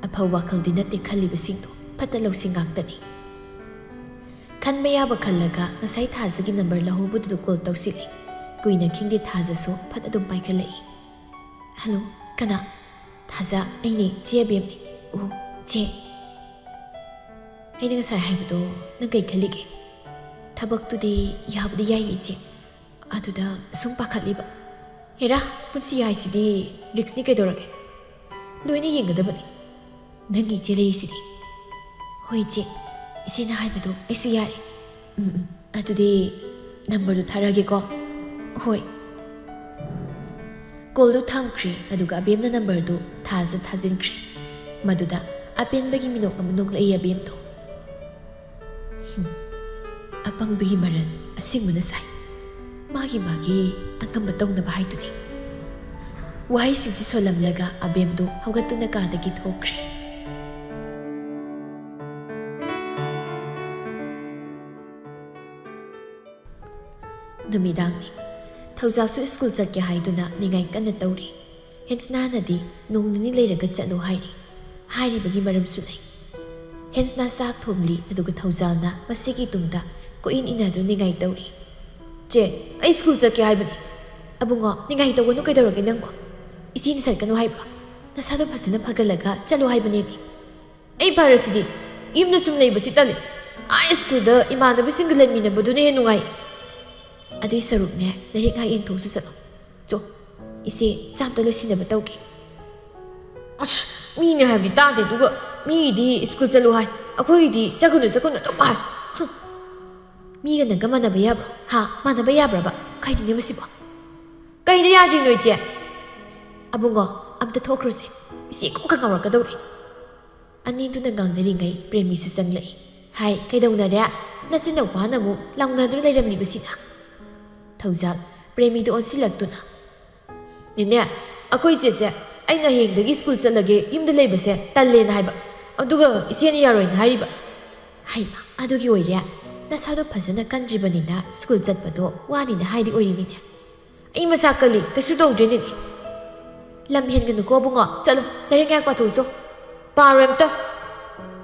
[SPEAKER 1] ꯑꯐꯕ ꯋꯥꯈꯜꯗꯤ ꯅꯠꯇꯦ ꯈꯜꯂꯤꯕꯁꯤꯡꯗꯣ ꯐꯠꯇ ꯂꯧꯁꯤꯡ ꯉꯥꯛꯇꯅꯤ ꯈꯟꯕ ꯌꯥꯕ ꯈꯜꯂꯒ ꯉꯁꯥꯏ ꯊꯥꯖꯒꯤ ꯅꯝꯕꯔ ꯂꯧꯍꯧꯕꯗꯨꯗ ꯀꯣꯜ ꯇꯧꯁꯤꯜꯂꯤ ꯀꯨꯏꯅ ꯈꯤꯡꯗꯦ ꯊꯥꯖꯁꯨ ꯐꯠ ꯑꯗꯨꯝ ꯄꯥꯏꯈꯠꯂꯛꯏ ꯍꯜꯂꯣ ꯀꯅꯥ ꯊꯥꯖ ꯑꯩꯅꯦ ꯆꯦ ꯑꯕꯦꯝꯅꯤ ꯑꯣ ꯆꯦ ꯑꯩꯅ ꯉꯁꯥꯏ ꯍꯥꯏꯕꯗꯣ ꯅꯪ ꯀꯩ ꯈꯜꯂꯤꯒꯦ ꯊꯕꯛꯇꯨꯗꯤ ꯌꯥꯕꯨꯗꯤ ꯌꯥꯏꯌꯦ ꯏꯆꯦ ꯑꯗꯨꯗ ꯁꯨꯝ ꯄꯥꯈꯠꯂꯤꯕ ꯍꯦꯔꯥ ꯄꯨꯟꯁꯤ ꯍꯥꯏꯁꯤꯗꯤ ꯔꯤꯛꯁꯅꯤ ꯀꯩꯗꯧꯔꯒꯦ ꯂꯣꯏꯅ ꯌꯦꯡꯒꯗꯕꯅꯤ ꯅꯪꯒꯤ ꯏꯆꯦ ꯂꯩꯔꯤꯁꯤꯗꯤ ꯍꯣꯏ ꯏꯆꯦ ꯏꯆꯦꯅ ꯍꯥꯏꯕꯗꯣ ꯑꯩꯁꯨ ꯌꯥꯔꯦ ꯑꯗꯨꯗꯤ ꯅꯝꯕꯔꯗꯨ ꯊꯥꯔꯛꯑꯒꯦꯀꯣ ꯍꯣꯏ ꯀꯣꯜꯗꯨ ꯊꯝꯈ꯭ꯔꯦ ꯑꯗꯨꯒ ꯑꯕꯦꯝꯅ ꯅꯝꯕꯔꯗꯨ ꯊꯥꯖꯤꯟꯈ꯭ꯔꯦ ꯃꯗꯨꯗ ꯑꯄꯦꯟꯕꯒꯤ ꯃꯤꯅꯣꯛ ꯑꯃ ꯅꯣꯛꯂꯛꯏ ꯑꯕꯦꯝꯗꯣ ꯑꯄꯪꯕꯒꯤ ꯃꯔꯜ ꯑꯁꯤꯡꯕꯅ ꯁꯥꯏ ꯃꯥꯒꯤ ꯑꯉꯝꯕ ꯇꯧꯅꯕ ꯍꯥꯏꯗꯨꯅꯤ ꯋꯥꯍꯩꯁꯤꯡꯁꯤ ꯁꯣꯜꯂꯝꯂꯒ ꯑꯕꯦꯝꯗꯨ ꯍꯧꯒꯠꯇꯨꯅ ꯀꯥꯗꯒꯤ ꯊꯣꯛꯈ꯭ꯔꯦ ꯅꯨꯃꯤꯗꯥꯡꯅꯤ ꯊꯧꯖꯥꯜꯁꯨ ꯁ꯭ꯀꯨꯜ ꯆꯠꯀꯦ ꯍꯥꯏꯗꯨꯅ ꯅꯤꯡꯉꯥꯏ ꯀꯟꯅ ꯇꯧꯔꯤ ꯍꯦꯟꯁꯅꯥꯅꯗꯤ ꯅꯣꯡ ꯅꯤꯅꯤ ꯂꯩꯔꯒ ꯆꯠꯂꯣ ꯍꯥꯏꯔꯤꯕꯒꯤ ꯃꯔꯝꯁꯨ ꯂꯩ ꯍꯦꯟꯁꯅꯥ ꯆꯥꯛ ꯊꯣꯡꯂꯤ ꯑꯗꯨꯒ ꯊꯧꯖꯥꯜꯅ ꯃꯁꯤꯒꯤ ꯇꯨꯡꯗ ꯀꯣꯏꯏꯟ ꯏꯟꯅꯗꯨꯅ ꯅꯤꯡꯉꯥꯏ ꯇꯧꯔꯤ ꯆꯦ ꯑꯩ ꯁ꯭ꯀꯨꯜ ꯆꯠꯀꯦ ꯍꯥꯏꯕꯅꯤ ꯑꯕꯨꯡꯉꯣ ꯅꯤꯡꯉꯥꯏ ꯇꯧꯒꯅꯨ ꯀꯩꯗꯧꯔꯒꯦ ꯅꯪꯕꯣ ꯏꯆꯦꯅ ꯁꯠꯀꯅꯨ ꯍꯥꯏꯕ꯭ꯔꯣ ꯅꯁꯥꯗꯣ ꯐꯖꯅ ꯐꯒꯠꯂꯒ ꯆꯠꯂꯣ ꯍꯥꯏꯕꯅꯦꯃꯤ ꯑꯩ ꯐꯔꯁꯤꯗꯤ ꯌꯨꯝꯗ ꯁꯨꯝ ꯂꯩꯕꯁꯤ ꯇꯜꯂꯤ ꯁ꯭ꯀꯨꯜꯗ ꯏꯃꯥꯟꯅꯕꯁꯤꯡꯒ ꯂꯩꯃꯤꯟꯅꯕꯗꯨꯅ ꯍꯦꯟꯅ ꯅꯨꯡꯉꯥꯏ ꯑꯗꯨꯏ ꯁꯔꯨꯛꯅꯦ ꯂꯥꯏꯔꯤꯛ ꯉꯥꯏꯍꯥꯛ ꯌꯦꯡꯊꯣꯛꯁꯨ ꯆꯠꯂꯣ ꯆꯣ ꯏꯆꯦ ꯆꯥꯝꯇ ꯂꯣꯏꯁꯤꯟꯅꯕ ꯇꯧꯒꯦ ꯃꯤꯅ ꯍꯥꯏꯕꯗꯤ ꯇꯥꯗꯦ ꯑꯗꯨꯒ ꯃꯤꯒꯤꯗꯤ ꯁ꯭ꯀꯨꯜ ꯆꯠꯂꯨ ꯍꯥꯏ ꯑꯩꯈꯣꯏꯒꯤꯗꯤ ꯆꯠꯀꯅꯨ ꯑꯗꯨꯝ ꯍꯥꯏ ꯃꯤꯒ ꯅꯪꯒ ꯃꯥꯟꯅꯕ ꯌꯥꯕ꯭ꯔꯣ ꯃꯥꯟꯅꯕ ꯌꯥꯕ꯭ꯔꯕ ꯀꯩꯅꯣꯅꯦ ꯃꯁꯤꯕꯣ ꯀꯩꯗ ꯌꯥꯗ꯭ꯔꯤꯅꯣ ꯏꯆꯦ ꯑꯕꯨꯡꯉꯣ ꯑꯝꯇ ꯊꯣꯛꯈ꯭ꯔꯨꯁꯦ ꯏꯆꯦ ꯀꯣꯛꯀ ꯉꯥꯎꯔꯛꯀꯗꯧꯔꯦ ꯑꯅꯤꯗꯨꯅ ꯉꯥꯡꯅꯔꯤꯉꯩ ꯄ꯭ꯔꯦꯃꯤꯁꯨ ꯆꯪꯂꯛꯏ ꯍꯥꯏ ꯀꯩꯗꯧꯅꯔꯦ ꯅꯆꯤꯟ ꯅꯎꯄꯥꯅ ꯑꯃꯨꯛ ꯂꯥꯎꯅꯗꯨꯅ ꯂꯩꯔꯝꯂꯤꯕꯁꯤꯅ ꯊꯧꯖꯥꯜ ꯄ꯭ꯔꯦꯃꯤꯗ ꯑꯣꯟꯁꯤꯜꯂꯛꯇꯨꯅ ꯅꯦꯅꯦ ꯑꯩꯈꯣꯏ ꯏꯆꯦꯁꯦ ꯑꯩꯅ ꯍꯌꯦꯡꯗꯒꯤ ꯁ꯭ꯀꯨꯜ ꯆꯠꯂꯒꯦ ꯌꯨꯝꯗ ꯂꯩꯕꯁꯦ ꯇꯜꯂꯦꯅ ꯍꯥꯏꯕ ꯑꯗꯨꯒ ꯏꯆꯦꯅ ꯌꯥꯔꯣꯏꯅ ꯍꯥꯏꯔꯤꯕ ꯍꯩꯃ ꯑꯗꯨꯒꯤ ꯑꯣꯏꯔꯦ ꯅꯁꯥꯗꯣ ꯐꯖꯅ ꯀꯟꯗ꯭ꯔꯤꯕꯅꯤꯅ ꯁ꯭ꯀꯨꯜ ꯆꯠꯄꯗꯣ ꯋꯥꯅꯤꯅ ꯍꯥꯏꯗꯤ ꯑꯣꯏꯔꯤꯅꯤꯅꯦ ꯑꯩ ꯃꯁꯥ ꯀꯜꯂꯤ ꯀꯩꯁꯨ ꯇꯧꯗ꯭ꯔꯦꯅꯦꯅꯦ ꯂꯝ ꯍꯦꯟꯒꯅꯨꯀꯣ ꯑꯕꯨꯡꯉꯣ ꯆꯠꯂꯣ ꯂꯥꯏꯔꯤꯛ ꯉꯥꯏꯍꯥꯛ ꯄꯥꯊꯣꯛꯎꯆꯣ ꯄꯥꯔꯣꯏ ꯑꯝꯇ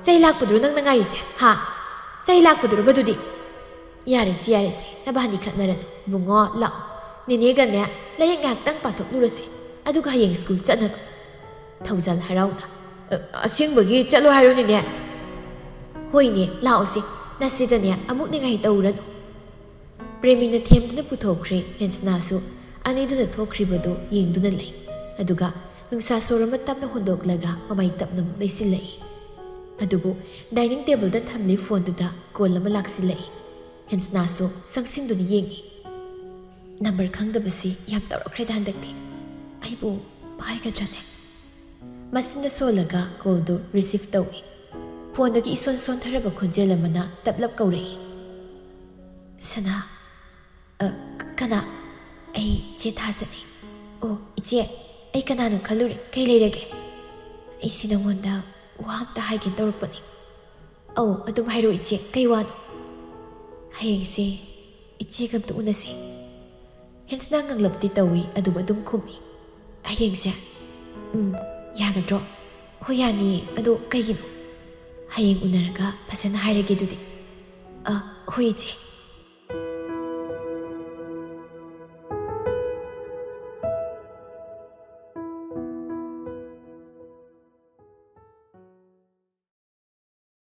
[SPEAKER 1] ꯆꯩ ꯂꯥꯛꯄꯗꯨꯔꯣ ꯅꯪꯅ ꯉꯥꯏꯔꯤꯁꯦ ꯆꯩ ꯂꯥꯛꯄꯗꯨꯔꯣ ꯃꯗꯨꯗꯤ ꯌꯥꯔꯦꯁꯤ ꯅꯕꯥꯅꯤ ꯈꯠꯅꯔꯅꯨ ꯏꯕꯨꯡꯉꯣ ꯂꯥꯛꯑꯣ ꯅꯦꯅꯦꯒꯅꯦ ꯂꯥꯏꯔꯤꯛ ꯉꯥꯏꯍꯥꯛꯇꯪ ꯄꯥꯊꯣꯛꯂꯨꯔꯁꯤ ꯑꯗꯨꯒ ꯍꯌꯦꯡ ꯁ꯭ꯀꯨꯜ ꯆꯠꯅꯕ ꯊꯧꯖꯥꯜ ꯍꯔꯥꯎꯅ ꯑꯁꯦꯡꯕꯒꯤ ꯆꯠꯂꯣ ꯍꯥꯏꯔꯣꯅꯦꯅꯦ ꯍꯣꯏꯅꯦ ꯂꯥꯛꯑꯣꯁꯤ ꯅꯁꯤꯗꯅꯦ ꯑꯃꯨꯛ ꯅꯤꯡꯉꯥꯏ ꯇꯧꯔꯅꯨ ꯄ꯭ꯔꯦꯃꯤꯅ ꯊꯦꯝꯗꯨꯅ ꯄꯨꯊꯣꯛꯈ꯭ꯔꯦ ꯍꯦꯟꯁꯅꯥꯁꯨ ꯑꯅꯤꯗꯨꯅ ꯊꯣꯛꯈ꯭ꯔꯤꯕꯗꯨ ꯌꯦꯡꯗꯨꯅ ꯂꯩ ꯑꯗꯨꯒ ꯅꯨꯡꯁꯥ ꯁꯣꯔ ꯑꯃ ꯇꯞꯅ ꯍꯣꯟꯗꯣꯛꯂꯒ ꯃꯃꯥꯏ ꯇꯞꯅ ꯑꯃꯨꯛ ꯂꯩꯁꯤꯜꯂꯛꯏ ꯑꯗꯨꯕꯨ ꯗꯥꯏꯅꯤꯡ ꯇꯦꯕꯜꯗ ꯊꯝꯂꯤ ꯐꯣꯟꯗꯨꯗ ꯀꯣꯜ ꯑꯃ ꯂꯥꯛꯁꯤꯜꯂꯛꯏ ꯍꯦꯟꯁꯅꯥꯁꯨ ꯆꯪꯁꯤꯟꯗꯨꯅ ꯌꯦꯡꯉꯤ ꯅꯝꯕꯔ ꯈꯪꯗꯕꯁꯤ ꯌꯥꯝ ꯇꯧꯔꯛꯈ꯭ꯔꯦꯗ ꯍꯟꯗꯛꯇꯤ ꯑꯩꯕꯨ ꯄꯥꯏꯒꯗ꯭ꯔꯅꯦ ꯃꯁꯤꯅ ꯁꯣꯜꯂꯒ ꯀꯣꯜꯗꯨ ꯔꯤꯁꯤꯞ ꯇꯧꯏ ꯐꯣꯟꯗꯒꯤ ꯏꯁꯣꯟ ꯁꯣꯟꯊꯔꯕ ꯈꯣꯟꯖꯦꯜ ꯑꯃꯅ ꯇꯞꯂꯞ ꯀꯧꯔꯛꯏ ꯁꯅꯥ ꯀꯅꯥ ꯑꯩ ꯆꯦ ꯊꯥꯖꯅꯤ ꯑꯣ ꯏꯆꯦ ꯑꯩ ꯀꯅꯥꯅꯣ ꯈꯜꯂꯨꯔꯦ ꯀꯩ ꯂꯩꯔꯒꯦ ꯑꯩꯁꯤ ꯅꯉꯣꯟꯗ ꯋꯥ ꯑꯝꯇ ꯍꯥꯏꯒꯦ ꯇꯧꯔꯛꯄꯅꯤ ꯑꯧ ꯑꯗꯨꯝ ꯍꯥꯏꯔꯛꯑꯣ ꯏꯆꯦ ꯀꯩ ꯋꯥꯅꯣ ꯍꯌꯦꯡꯁꯦ ꯏꯆꯦꯒ ꯑꯝꯇ ꯎꯅꯁꯤ ꯍꯦꯟꯁꯅꯥ ꯉꯪꯂꯞꯇꯤ ꯇꯧꯏ ꯑꯗꯨꯕꯨ ꯑꯗꯨꯝ ꯈꯨꯝꯃꯤ ꯍꯌꯦꯡꯁꯦ ꯌꯥꯒꯗ꯭ꯔꯣ ꯍꯣꯏ ꯌꯥꯅꯤꯌꯦ ꯑꯗꯣ ꯀꯩꯒꯤꯅꯣ ꯍꯌꯦꯡ ꯎꯅꯔꯒ ꯐꯖꯅ ꯍꯥꯏꯔꯒꯦ ꯑꯗꯨꯗꯤ ꯍꯣꯏ ꯏꯆꯦ